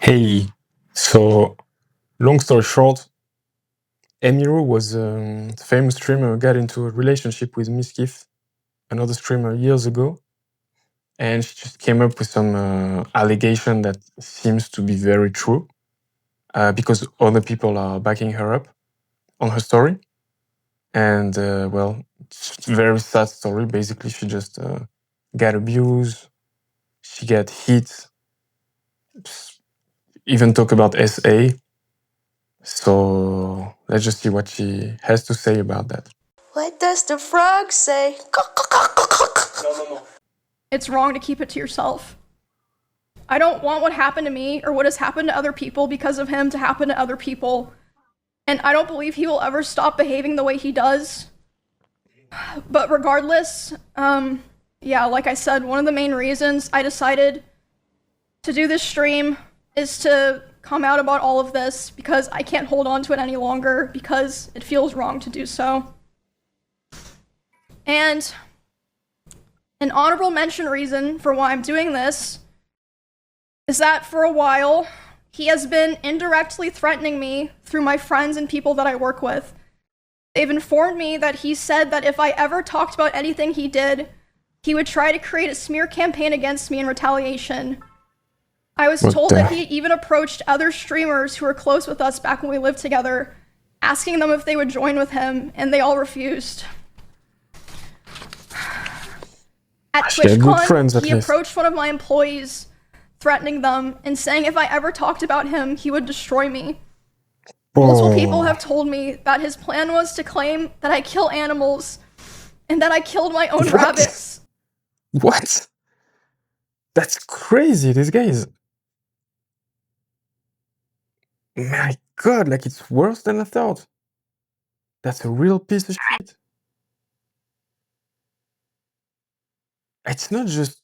Hey, so long story short, Emiru was a famous streamer who got into a relationship with Mizkif, another streamer, years ago, and she just came up with some allegation that seems to be very true because other people are backing her up on her story. And well, it's a very sad story. Basically, she just got abused, she got hit, even talk about SA. So let's just see what she has to say about that. What does the frog say? No. It's wrong to keep it to yourself. I don't want what happened to me or what has happened to other people because of him to happen to other people. And I don't believe he will ever stop behaving the way he does. But regardless, yeah, like I said, one of the main reasons I decided to do this stream is to come out about all of this because I can't hold on to it any longer because it feels wrong to do so. And an honorable mention reason for why I'm doing this is that for a while, he has been indirectly threatening me through my friends and people that I work with. They've informed me that he said that if I ever talked about anything he did, he would try to create a smear campaign against me in retaliation. I was told that he even approached other streamers who were close with us back when we lived together, asking them if they would join with him, and they all refused. At TwitchCon, he approached one of my employees, threatening them and saying if I ever talked about him, he would destroy me. Multiple people have told me that his plan was to claim that I kill animals and that I killed my own rabbits. What? That's crazy. This guy is... My God, like it's worse than I thought. That's a real piece of shit. It's not just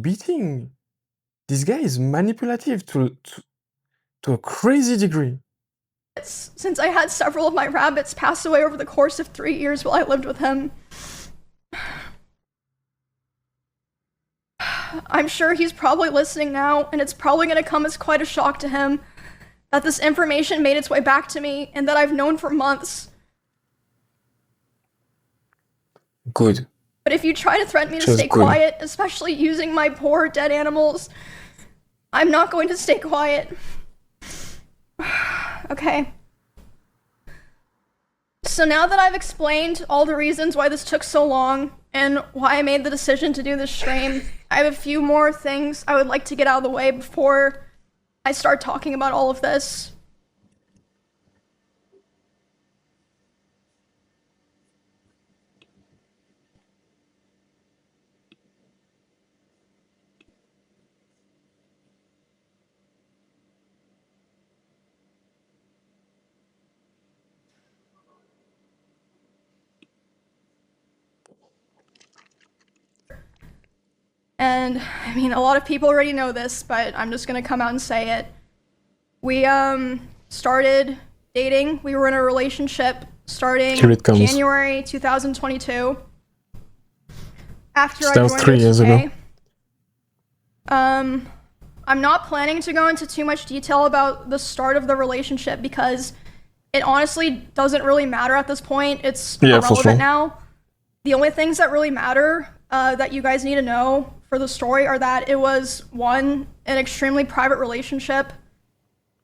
beating. This guy is manipulative to a crazy degree. Since I had several of my rabbits pass away over the course of 3 years while I lived with him. I'm sure he's probably listening now, and it's probably going to come as quite a shock to him that this information made its way back to me and that I've known for months. Good. But if you try to threaten me to stay quiet, especially using my poor dead animals, I'm not going to stay quiet. Okay. So now that I've explained all the reasons why this took so long and why I made the decision to do this stream, I have a few more things I would like to get out of the way before I start talking about all of this. And, I mean, a lot of people already know this, but I'm just gonna come out and say it. We, started dating. We were in a relationship starting January 2022. After I joined 3 years ago. I'm not planning to go into too much detail about the start of the relationship because it honestly doesn't really matter at this point. It's irrelevant now. The only things that really matter that you guys need to know for the story are that it was, one, an extremely private relationship.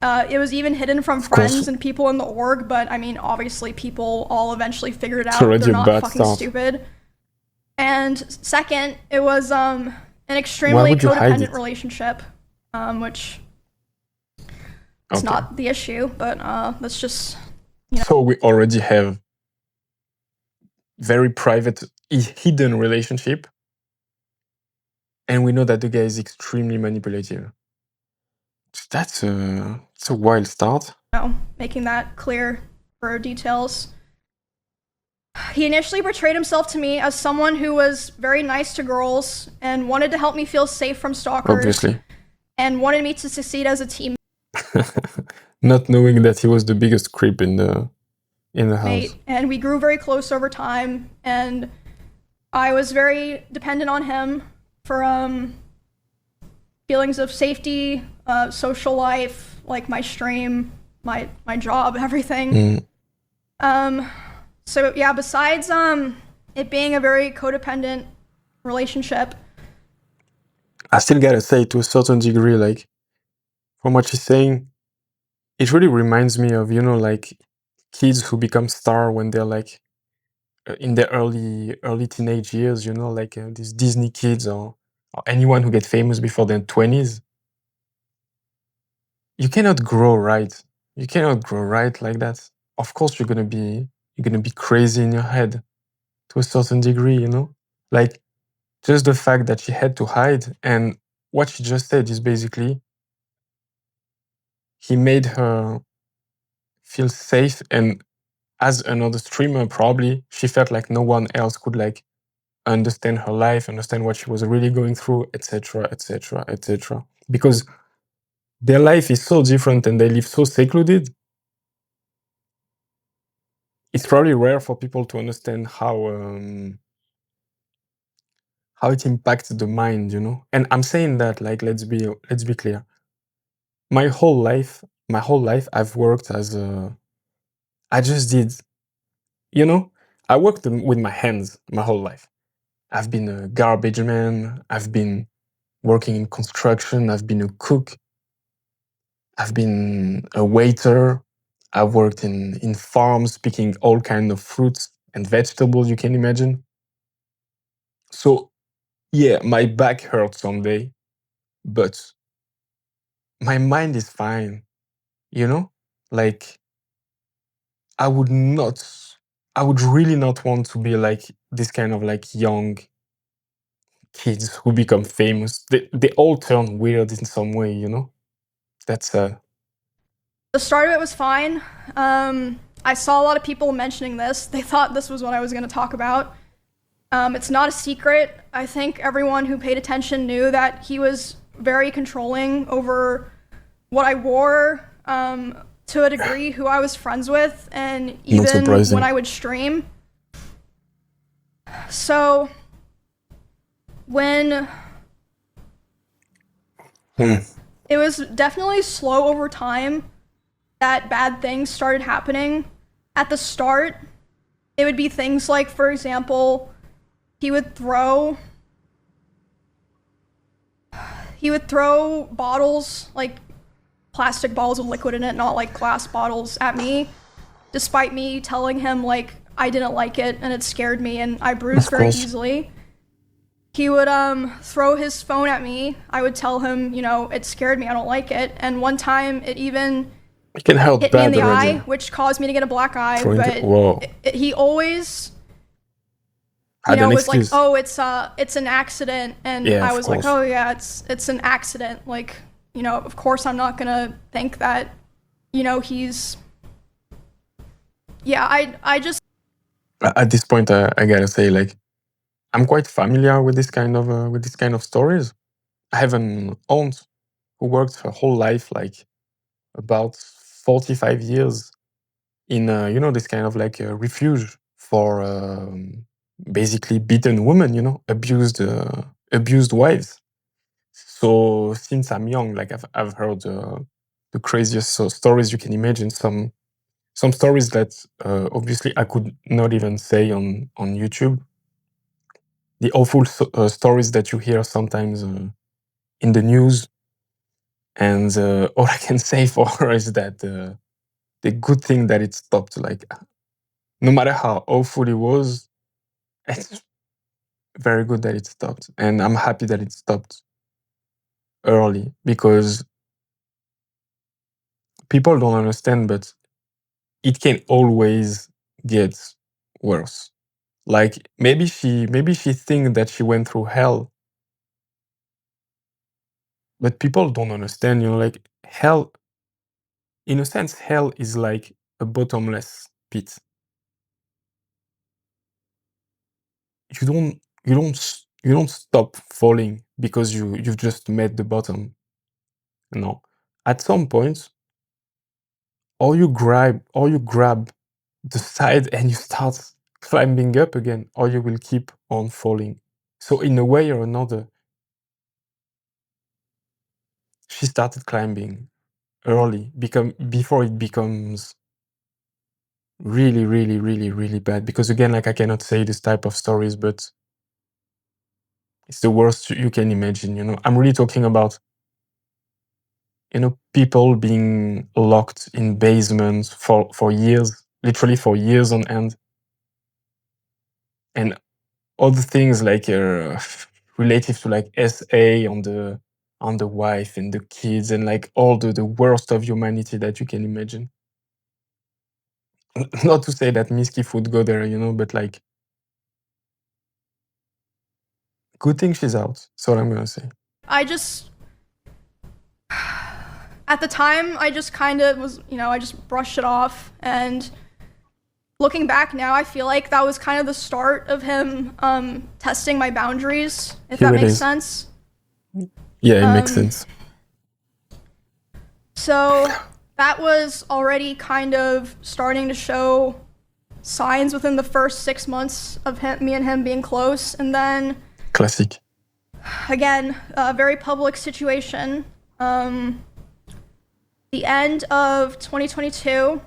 It was even hidden from friends and people in the org, but I mean, obviously people all eventually figured it out. They're not fucking stupid. And second, it was an extremely codependent relationship, which is not the issue, but that's just, you know. So we already have very private, hidden relationship, and we know that the guy is extremely manipulative. That's it's a wild start. No, making that clear for details. He initially portrayed himself to me as someone who was very nice to girls and wanted to help me feel safe from stalkers. Obviously. And wanted me to succeed as a teammate. Not knowing that he was the biggest creep in the house. And we grew very close over time, and I was very dependent on him for feelings of safety, social life, like my stream, my job, everything. So yeah, besides it being a very codependent relationship, I still gotta say, to a certain degree, like, from what she's saying, it really reminds me of, like, kids who become star when they're like in their early teenage years, like these Disney kids or anyone who get famous before their 20s. You cannot grow right. You cannot grow right like that. Of course, you're gonna be crazy in your head to a certain degree, like just the fact that she had to hide, and what she just said is basically he made her feel safe, and as another streamer, probably she felt like no one else could like understand her life, understand what she was really going through, etc., etc., etc. Because their life is so different and they live so secluded. It's probably rare for people to understand how it impacts the mind, And I'm saying that, like, let's be clear. My whole life, I've worked as I just did, I worked with my hands my whole life. I've been a garbage man. I've been working in construction. I've been a cook. I've been a waiter. I've worked in farms, picking all kinds of fruits and vegetables you can imagine. So, yeah, my back hurts someday, but my mind is fine, Like, I would really not want to be like this kind of like young kids who become famous. They all turn weird in some way, That's the start of it was fine. I saw a lot of people mentioning this. They thought this was what I was going to talk about. It's not a secret. I think everyone who paid attention knew that he was very controlling over what I wore, to a degree, who I was friends with, and even when I would stream. So when it was definitely slow over time that bad things started happening. At the start, it would be things like, for example, he would throw bottles, like plastic bottles with liquid in it, not like glass bottles, at me, despite me telling him like I didn't like it and it scared me and I bruised very easily. He would throw his phone at me. I would tell him, it scared me, I don't like it. And one time it even hit me in the eye, which caused me to get a black eye. But he always was like, oh, it's an accident. And yeah, I was like, oh yeah, it's an accident. Like, of course I'm not gonna think that, he's, yeah, I just. At this point, I gotta say, like, I'm quite familiar with this kind of stories. I have an aunt who worked her whole life, like about 45 years, in this kind of like a refuge for basically beaten women, abused wives. So since I'm young, like I've heard the craziest stories you can imagine. Some stories that obviously I could not even say on YouTube. The awful stories that you hear sometimes in the news. And all I can say for her is that the good thing that it stopped. Like, no matter how awful it was, it's very good that it stopped. And I'm happy that it stopped early, because people don't understand, but it can always get worse. Like, maybe she thinks that she went through hell, but people don't understand, like, hell, in a sense, hell is like a bottomless pit. You don't stop falling because you've just met the bottom. No. At some point, or you grab the side and you start climbing up again, or you will keep on falling. So in a way or another, she started climbing early, before it becomes really, really, really, really bad. Because again, like I cannot say this type of stories, but it's the worst you can imagine, you know. I'm really talking about, you know, people being locked in basements for years, literally for years on end. And all the things like relative to like SA on the wife and the kids and like all the worst of humanity that you can imagine. Not to say that Mizkif would go there, you know, but like, good thing she's out. That's what I'm gonna say. At the time, I just kind of was, you know, I just brushed it off. And looking back now, I feel like that was kind of the start of him testing my boundaries, if that makes sense. Yeah, it makes sense. So that was already kind of starting to show signs within the first 6 months of me and him being close. And then classic. Again, a very public situation. The end of 2022,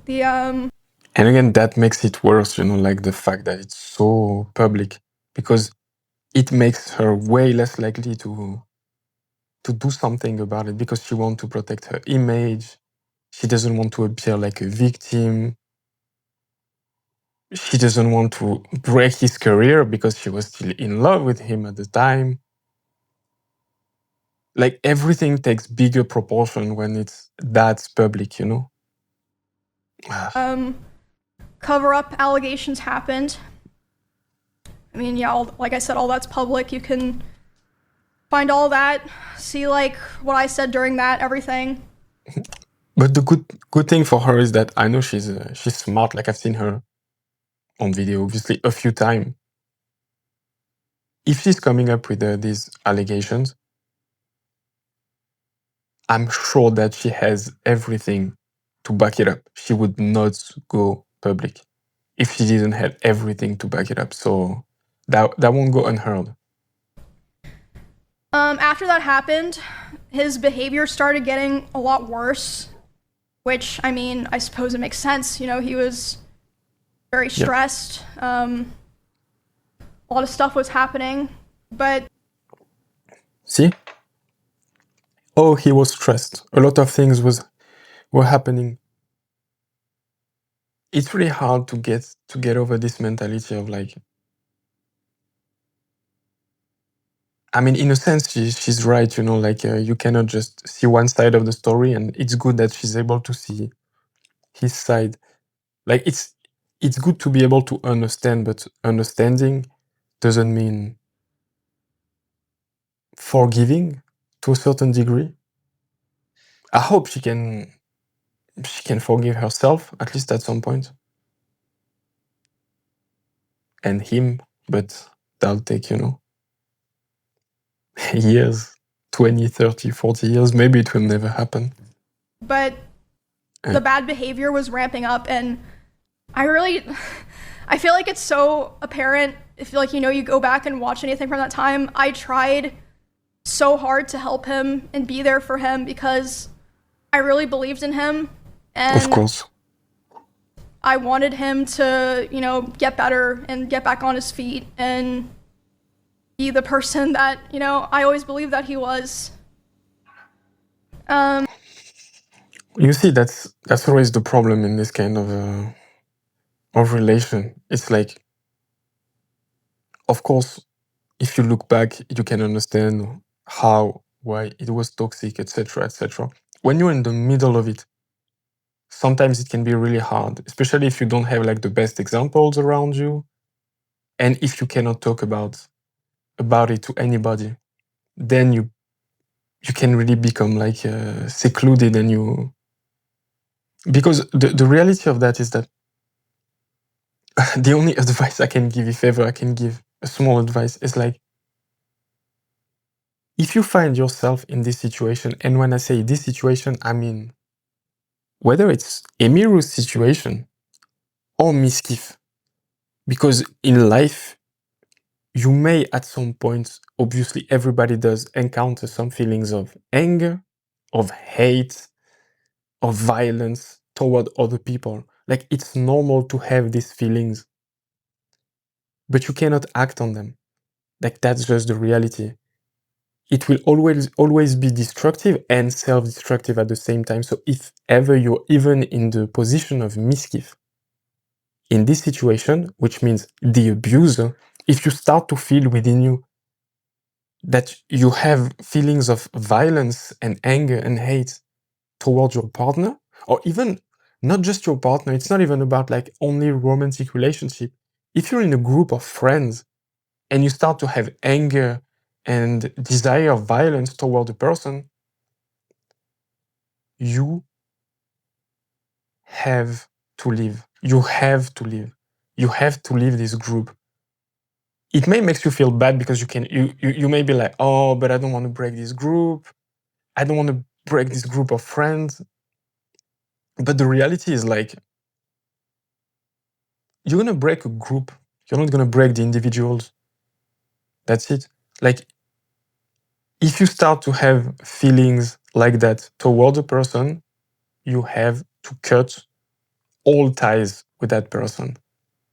and again, that makes it worse, you know, like the fact that it's so public, because it makes her way less likely to do something about it, because she wants to protect her image. She doesn't want to appear like a victim. She doesn't want to break his career because she was still in love with him at the time. Like everything takes bigger proportion when it's that public, you know? Cover-up allegations happened. I mean, yeah, like I said, all that's public. You can find all that, see like what I said during that, everything. But the good thing for her is that I know she's smart. Like I've seen her on video, obviously, a few times. If she's coming up with these allegations, I'm sure that she has everything to back it up. She would not go public if she didn't have everything to back it up. So that won't go unheard. After that happened, his behavior started getting a lot worse, which, I mean, I suppose it makes sense. You know, he was very stressed. A lot of stuff was happening, but... See? Oh, he was stressed. A lot of things were happening. It's really hard to get over this mentality of like, I mean, in a sense, she's right, you know, like you cannot just see one side of the story, and it's good that she's able to see his side. Like it's good to be able to understand, but understanding doesn't mean forgiving to a certain degree. I hope she can forgive herself, at least at some point. And him, but that'll take, you know, years, 20, 30, 40 years. Maybe it will never happen. But the bad behavior was ramping up, and I feel like it's so apparent if, like, you know, you go back and watch anything from that time. I tried so hard to help him and be there for him because I really believed in him. And of course. I wanted him to, you know, get better and get back on his feet and be the person that, you know, I always believed that he was. You see, that's always the problem in this kind of relation. It's like, of course, if you look back, you can understand why it was toxic, etc., etc. When you're in the middle of it, sometimes it can be really hard, especially if you don't have like the best examples around you, and if you cannot talk about it to anybody, then you can really become like secluded, and because the reality of that is that the only advice I can give, if ever I can give a small advice, is like, if you find yourself in this situation, and when I say this situation, I mean whether it's Emiru's situation or Mizkif, because in life, you may at some point, obviously everybody does, encounter some feelings of anger, of hate, of violence toward other people. Like, it's normal to have these feelings, but you cannot act on them. Like, that's just the reality. It will always be destructive and self-destructive at the same time. So if ever you're even in the position of Mizkif, in this situation, which means the abuser, if you start to feel within you that you have feelings of violence and anger and hate towards your partner, or even not just your partner, it's not even about like only romantic relationship. If you're in a group of friends and you start to have anger and desire of violence toward the person, you have to leave. You have to leave. You have to leave this group. It may make you feel bad because you may be like, oh, but I don't want to break this group. I don't want to break this group of friends. But the reality is like, you're going to break a group. You're not going to break the individuals. That's it. Like, if you start to have feelings like that toward a person, you have to cut all ties with that person.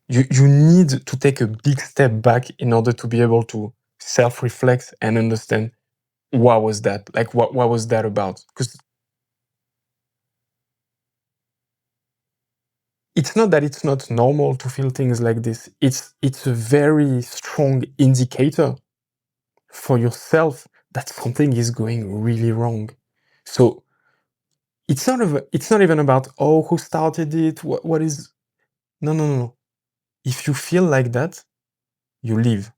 You need to take a big step back in order to be able to self-reflect and understand what was that? Like, what was that about? Because it's not that it's not normal to feel things like this. It's a very strong indicator for yourself that something is going really wrong. So it's not even about, oh, who started it? What is... No. If you feel like that, you leave.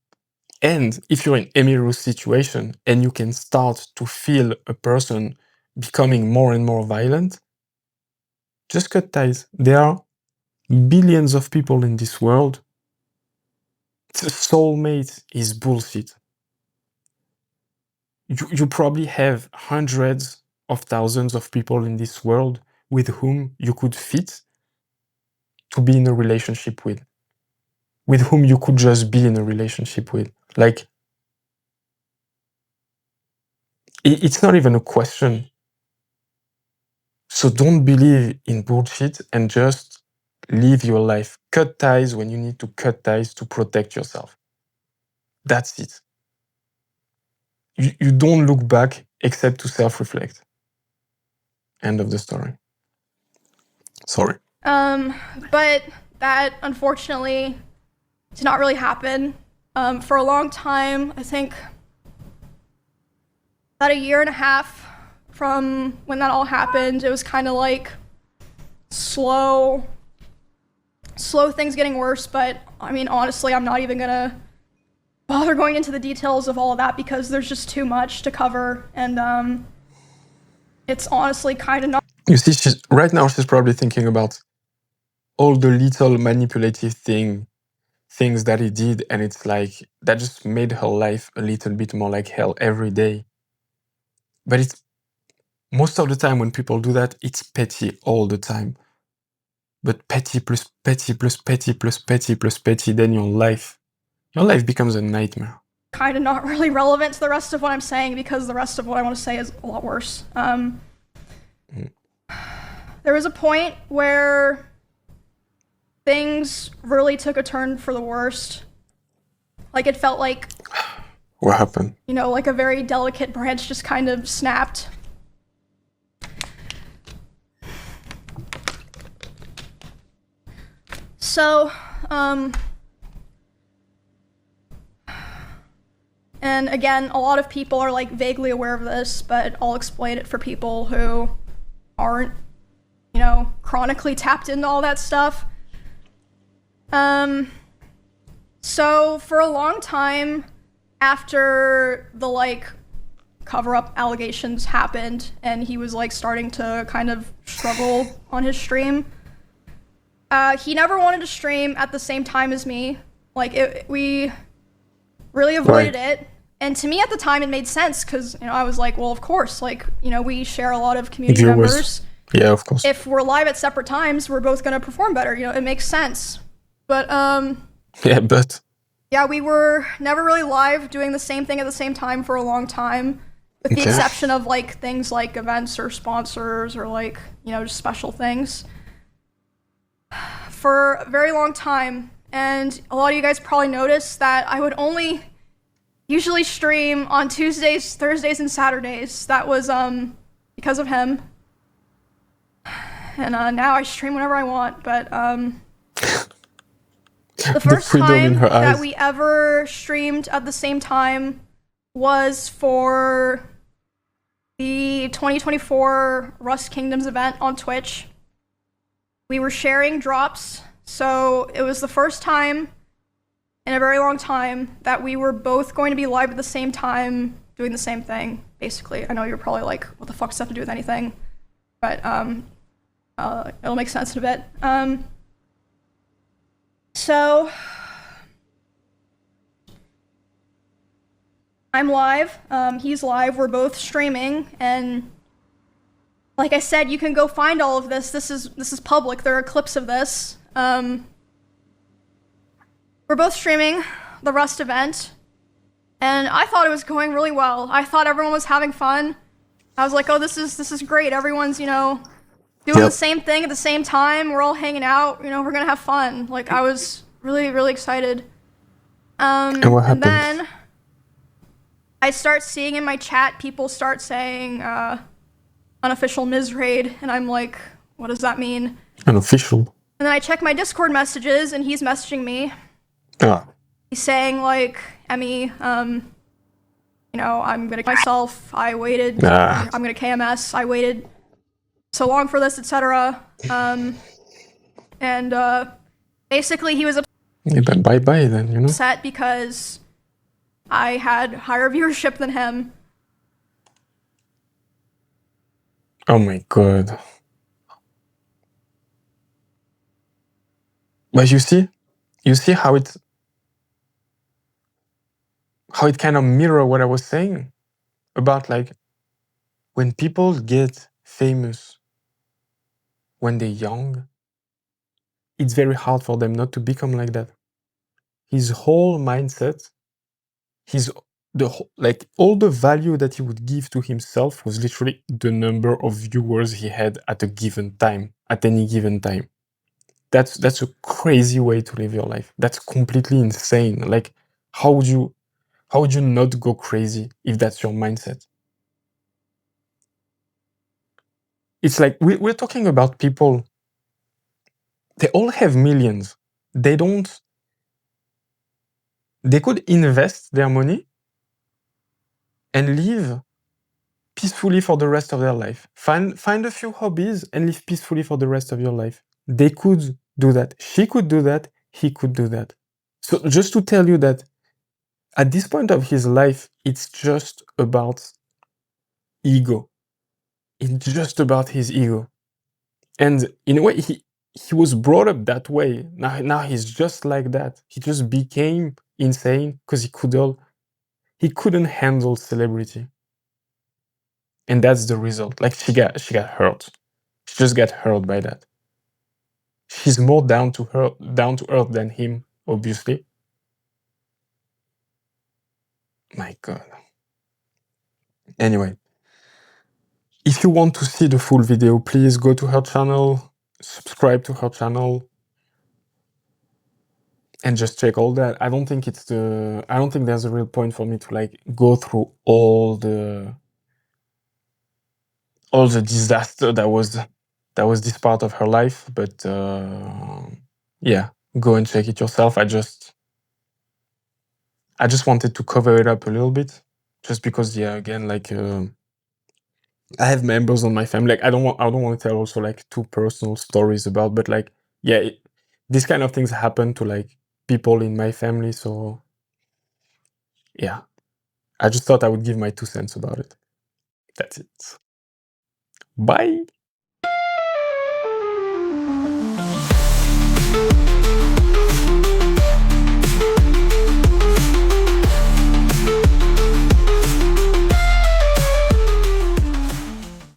And if you're in Emiru's situation and you can start to feel a person becoming more and more violent, just cut ties. There are billions of people in this world. Soulmate is bullshit. You probably have hundreds of thousands of people in this world with whom you could fit to be in a relationship with whom you could just be in a relationship with. Like, it's not even a question. So don't believe in bullshit and just live your life. Cut ties when you need to cut ties to protect yourself. That's it. You don't look back except to self-reflect. End of the story. Sorry. But that, unfortunately, did not really happen. For a long time, I think about a year and a half from when that all happened, it was kind of like slow things getting worse. But I mean, honestly, I'm not even gonna bother going into the details of all of that because there's just too much to cover, and it's honestly kind of not. You see, she's probably thinking about all the little manipulative things that he did, and it's like that just made her life a little bit more like hell every day. But it's most of the time when people do that, it's petty all the time. But petty plus petty plus petty plus petty plus petty, then your life becomes a nightmare. Kind of not really relevant to the rest of what I'm saying because the rest of what I want to say is a lot worse. There was a point where things really took a turn for the worst. Like, it felt like... What happened? You know, like a very delicate branch just kind of snapped. So, and again, a lot of people are like vaguely aware of this, but I'll explain it for people who aren't, you know, chronically tapped into all that stuff. So for a long time after the like cover-up allegations happened and he was like starting to kind of struggle on his stream, he never wanted to stream at the same time as me. Like, we really avoided it. And to me at the time it made sense because, you know, I was like, well, of course, like, you know, we share a lot of community members. Yeah, of course. If we're live at separate times, we're both going to perform better. You know, it makes sense. But, Yeah, but... yeah, we were never really live doing the same thing at the same time for a long time, with the exception of like things like events or sponsors or like, you know, just special things for a very long time. And a lot of you guys probably noticed that I would only usually stream on Tuesdays, Thursdays, and Saturdays. That was because of him. And now I stream whenever I want, but the first time that we ever streamed at the same time was for the 2024 Rust Kingdoms event on Twitch. We were sharing drops, so it was the first time in a very long time that we were both going to be live at the same time doing the same thing, basically. I know you're probably like, what the fuck does that have to do with anything? But it'll make sense in a bit. So I'm live, he's live, we're both streaming, and like I said, you can go find all of this. This is public. There are clips of this. We're both streaming the Rust event, and I thought it was going really well. I thought everyone was having fun. I was like, oh, this is great. Everyone's, you know, doing the same thing at the same time. We're all hanging out. You know, we're gonna have fun. Like, I was really, really excited. And what happened? And then I start seeing in my chat people start saying unofficial Ms. raid, and I'm like, what does that mean? Unofficial. And then I check my Discord messages, and he's messaging me. Ah. He's saying like, Emmy, you know, I'm gonna kill myself. I waited. I'm gonna KMS. I waited so long for this, etc. And basically he was bye bye then, you know. Upset because I had higher viewership than him. Oh my god. But you see how it kind of mirror what I was saying about like when people get famous when they're young, it's very hard for them not to become like that. His whole mindset, like all the value that he would give to himself was literally the number of viewers he had at a given time, at any given time. That's a crazy way to live your life. That's completely insane. Like, how would you not go crazy if that's your mindset? It's like we're talking about people. They all have millions. They could invest their money and live peacefully for the rest of their life. Find a few hobbies and live peacefully for the rest of your life. They could do that. She could do that. He could do that. So just to tell you that at this point of his life, it's just about ego. It's just about his ego. And in a way, he was brought up that way. Now he's just like that. He just became insane because he couldn't handle celebrity. And that's the result. Like, she got hurt. She just got hurt by that. She's more down to earth than him, obviously. My god. Anyway, if you want to see the full video, please go to her channel, subscribe to her channel, and just check all that. I don't think there's a real point for me to like go through all the disaster that was this part of her life, but yeah, go and check it yourself. I just wanted to cover it up a little bit, just because, yeah, again, like I have members on my family. Like, I don't want to tell also like too personal stories about, but like, yeah, these kind of things happen to like people in my family. So yeah, I just thought I would give my 2 cents about it. That's it. Bye.